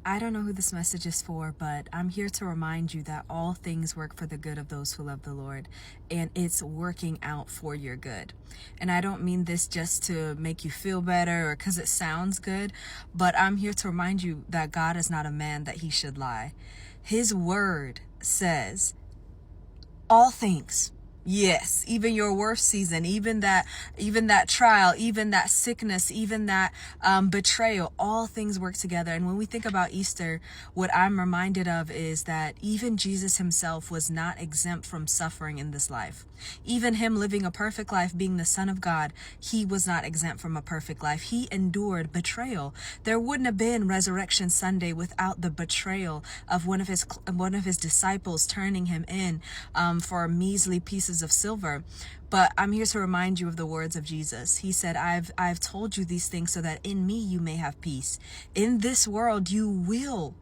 I don't know who this message is for, but I'm here to remind you that all things work for the good of those who love the Lord, and it's working out for your good. And I don't mean this just to make you feel better or because it sounds good, but I'm here to remind you that God is not a man that he should lie. His word says all things. Yes, even your worst season, even that trial, even that sickness, even that betrayal, all things work together. And when we think about Easter, what I'm reminded of is that even Jesus himself was not exempt from suffering in this life. Even him living a perfect life, being the Son of God, he was not exempt from a perfect life. He endured betrayal. There wouldn't have been Resurrection Sunday without the betrayal of one of his disciples turning him in for measly pieces of silver. But I'm here to remind you of the words of Jesus. He said, I've told you these things so that in me you may have peace. In this world you will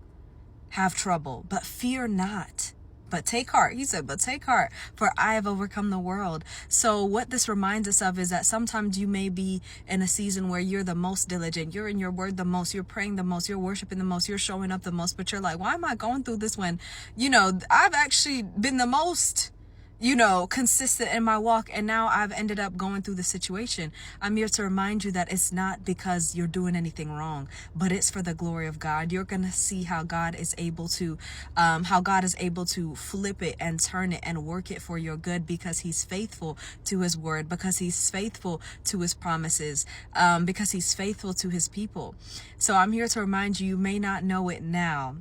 have trouble, but fear not. But take heart. He said, but take heart, for I have overcome the world. So what this reminds us of is that sometimes you may be in a season where you're the most diligent. You're in your word the most. You're praying the most. You're worshiping the most. You're showing up the most. But you're like, why am I going through this when, I've actually been the most consistent in my walk, and now I've ended up going through the situation. I'm here to remind you that it's not because you're doing anything wrong, but it's for the glory of God. You're going to see how God is able to flip it and turn it and work it for your good, because he's faithful to his word, because he's faithful to his promises, because he's faithful to his people. So I'm here to remind you, you may not know it now.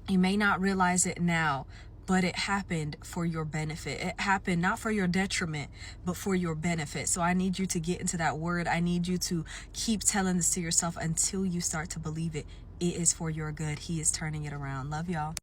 You may not realize it now, but it happened for your benefit. It happened not for your detriment, but for your benefit. So I need you to get into that word. I need you to keep telling this to yourself until you start to believe it. It is for your good. He is turning it around. Love y'all.